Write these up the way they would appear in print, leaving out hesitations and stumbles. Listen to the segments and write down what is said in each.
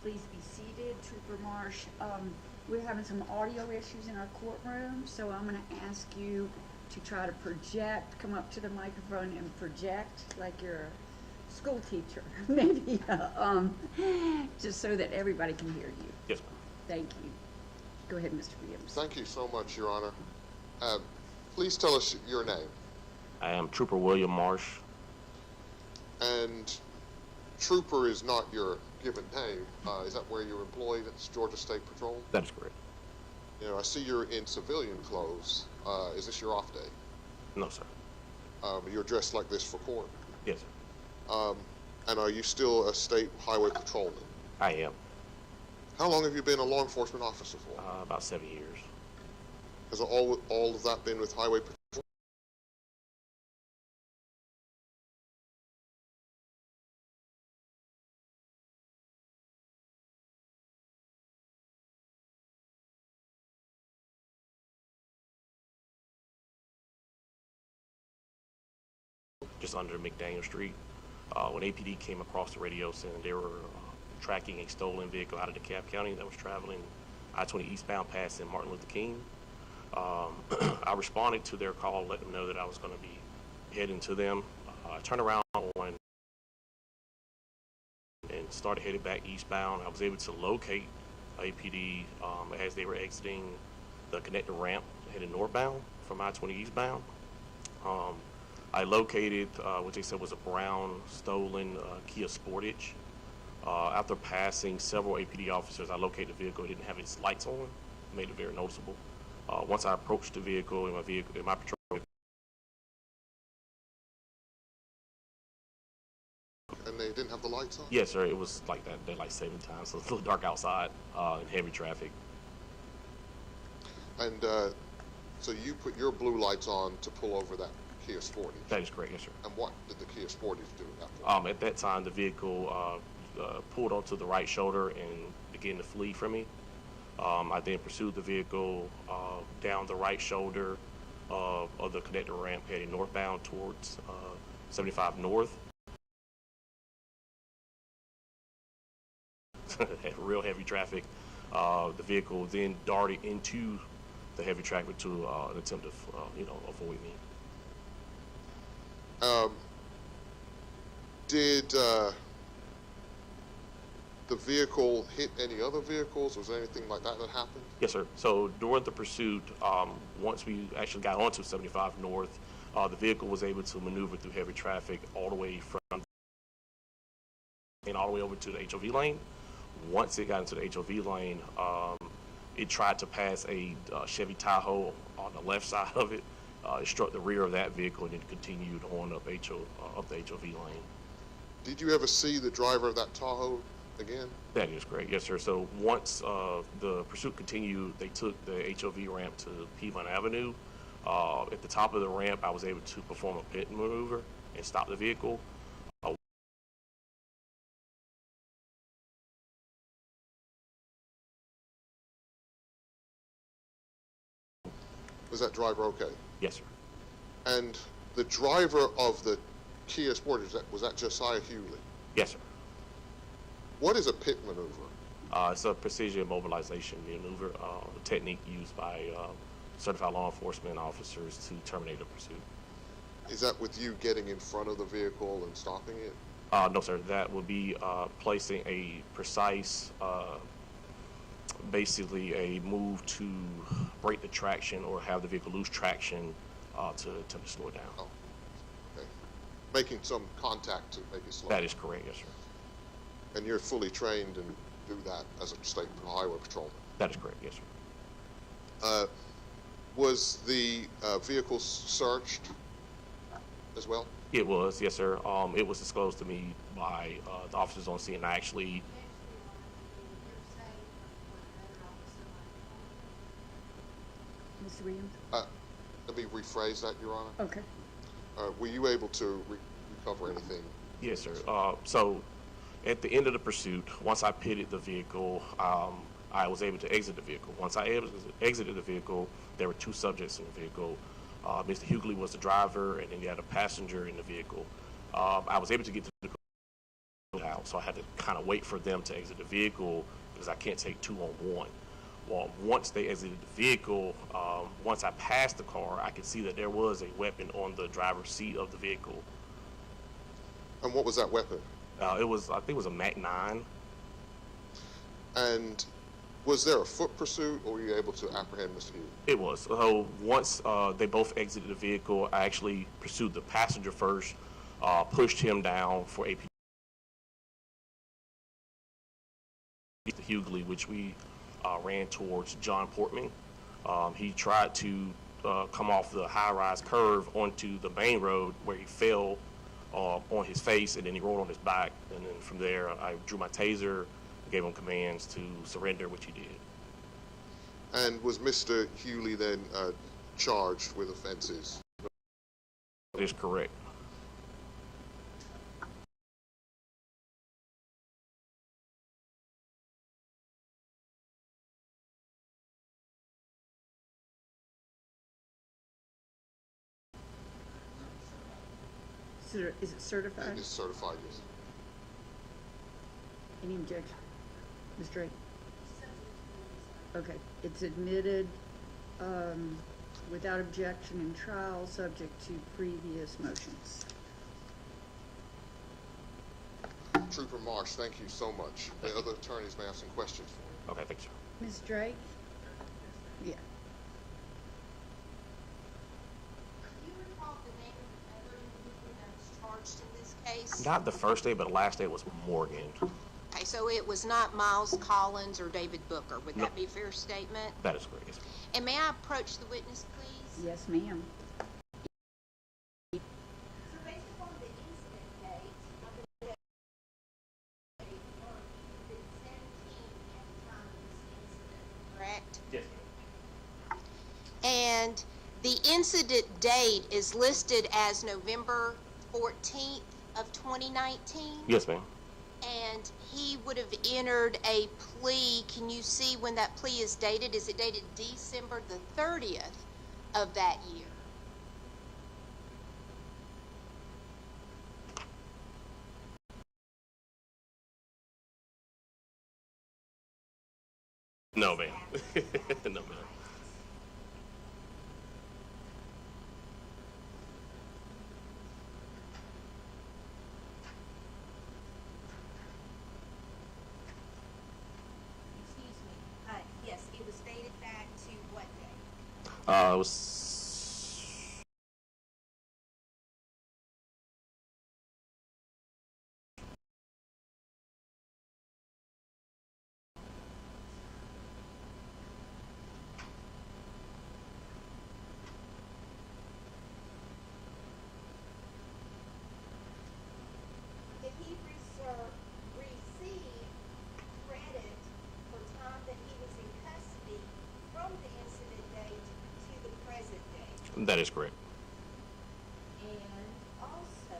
please be seated. Trooper Marsh, we're having some audio issues in our courtroom, so I'm going to ask you to try to project, come up to the microphone and project like you're a school teacher, maybe, just so that everybody can hear you. Yes, ma'am. Thank you. Go ahead, Mr. Williams. Thank you so much, Your Honor. Please tell us your name. I am Trooper William Marsh. And Trooper is not your given name. Is that where you're employed at the Georgia State Patrol? That is correct. You know, I see you're in civilian clothes. Is this your off day? No, sir. You're dressed like this for court? Yes, sir. And are you still a state highway patrolman? I am. How long have you been a law enforcement officer for? About 7 years. Has all of that been with highway patrol? Just under McDaniel Street. When APD came across the radio saying they were tracking a stolen vehicle out of DeKalb County that was traveling I-20 eastbound passing Martin Luther King. I responded to their call, let them know that I was going to be heading to them. I turned around and started headed back eastbound. I was able to locate APD as they were exiting the connector ramp heading northbound from I-20 eastbound. I located what they said was a brown stolen Kia Sportage. After passing several APD officers, I located the vehicle. It didn't have its lights on, made it very noticeable. Once I approached the vehicle in my patrol. And they didn't have the lights on? Yes, sir. It was like that daylight saving time, so it's a little dark outside and heavy traffic. And so you put your blue lights on to pull over that Kia Sportage? That is correct, yes, sir. And what did the Kia Sportage do at that point? At that time, the vehicle pulled onto the right shoulder and began to flee from me. I then pursued the vehicle down the right shoulder of the connector ramp heading northbound towards 75 North. Had real heavy traffic. The vehicle then darted into the heavy traffic to an attempt to, avoid me. Did the vehicle hit any other vehicles? Was there anything like that happened? Yes, sir. So during the pursuit, once we actually got onto 75 North, the vehicle was able to maneuver through heavy traffic all the way from and all the way over to the HOV lane. Once it got into the HOV lane, it tried to pass a Chevy Tahoe on the left side of it. It struck the rear of that vehicle and then continued on up the HOV lane. Did you ever see the driver of that Tahoe again? That is correct, yes, sir. So once the pursuit continued, they took the HOV ramp to Piedmont Avenue. At the top of the ramp, I was able to perform a pit maneuver and stop the vehicle. Was that driver okay? Yes, sir. And the driver of the Kia Sportage, was that Josiah Hewley? Yes, sir. What is a pit maneuver? It's a precision mobilization maneuver, a technique used by certified law enforcement officers to terminate a pursuit. Is that with you getting in front of the vehicle and stopping it? No, sir. That would be placing a precise, basically a move to break the traction or have the vehicle lose traction to attempt to slow it down. Oh, okay. Making some contact to make it slow. That is correct, yes, sir. And you're fully trained and do that as a state highway patrolman? That is correct, yes, sir. Was the vehicle searched as well? It was, yes, sir. It was disclosed to me by the officers on scene. I actually... Mr. Williams? Let me rephrase that, Your Honor. Okay. Were you able to recover anything? Yes, sir. So at the end of the pursuit, once I pitted the vehicle, I was able to exit the vehicle. Once I exited the vehicle, there were two subjects in the vehicle. Mr. Hughley was the driver, and then you had a passenger in the vehicle. I was able to get to the out, so I had to kind of wait for them to exit the vehicle because I can't take 2-on-1. Well, once they exited the vehicle, once I passed the car, I could see that there was a weapon on the driver's seat of the vehicle. And what was that weapon? I think it was a Mac 9. And was there a foot pursuit, or were you able to apprehend Mr. Hughes? It was. So once they both exited the vehicle, I actually pursued the passenger first, pushed him down for APD Hughley, which we ran towards John Portman. He tried to come off the high-rise curve onto the main road where he fell on his face, and then he rolled on his back. And then from there, I drew my taser, gave him commands to surrender, which he did. And was Mr. Hughley then charged with offenses? That is correct. Is it certified? It is certified, yes. Any objection? Ms. Drake? Okay, it's admitted without objection in trial, subject to previous motions. Trooper Marsh, thank you so much. The other attorneys may have some questions for you. Okay, thanks, sir. Ms. Drake? Yeah. Do you recall the name of the other individual that was charged in this case? Not the first day, but the last day was Morgan. Okay, so it was not Miles Collins or David Booker. Would No. that be a fair statement? That is correct. Yes, ma'am. And may I approach the witness, please? Yes, ma'am. So based upon the incident date, I'm going to say the 17th at the time of this incident, correct? Yes, ma'am. And the incident date is listed as November 14th of 2019? Yes, ma'am. And he would have entered a plea. Can you see when that plea is dated? Is it dated December the 30th of that year? No, ma'am. No, ma'am. Excuse me. Yes, it was dated back to what day? It was. Did he receive credit for time that he was in custody from the incident date to the present date? That is correct. And also,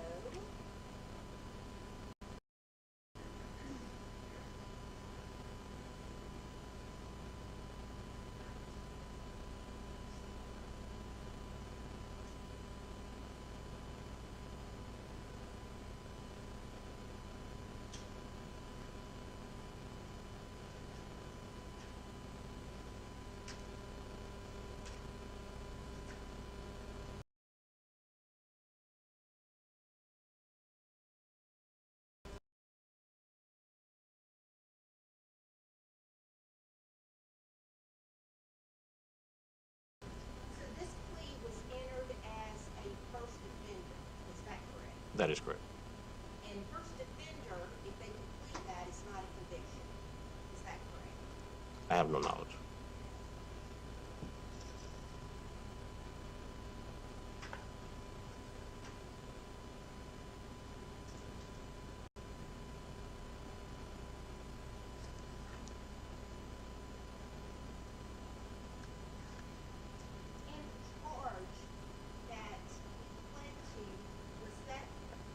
so this plea was entered as a first offender, is that correct? That is correct. And first offender, if they complete that, is not a conviction, is that correct? I have no knowledge. And the charge that he pled to, was that,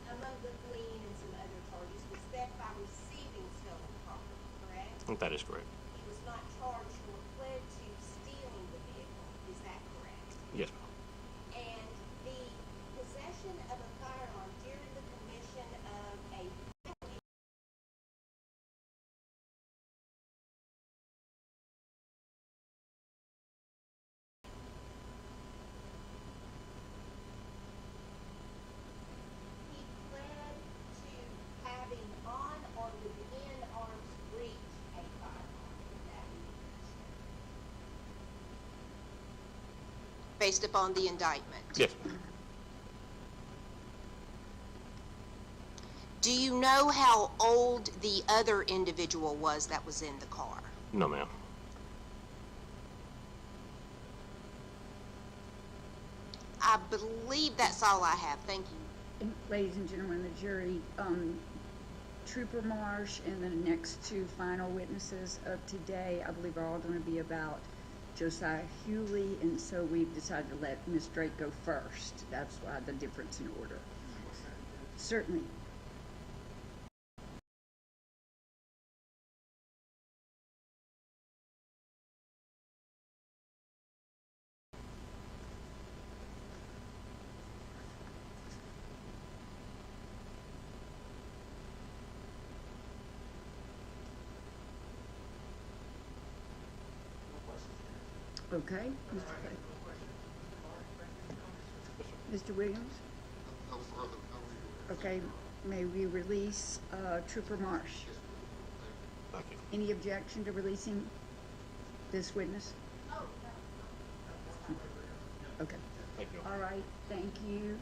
among the fleeing and some other charges, was theft by receiving stolen property, correct? That is correct. He was not charged or pled to stealing the vehicle, is that correct? Yes, ma'am. And the possession of a firearm during the commission of a based upon the indictment? Yes, ma'am. Do you know how old the other individual was that was in the car? No, ma'am. I believe that's all I have. Thank you. And ladies and gentlemen, the jury, Trooper Marsh and the next two final witnesses of today, I believe, are all going to be about Josiah Hewley, and so we've decided to let Ms. Drake go first. That's why the difference in order. Certainly. Okay, Mr. Williams? No further, no. Okay, may we release Trooper Marsh? Thank you. Any objection to releasing this witness? Okay. Thank you. All right, thank you.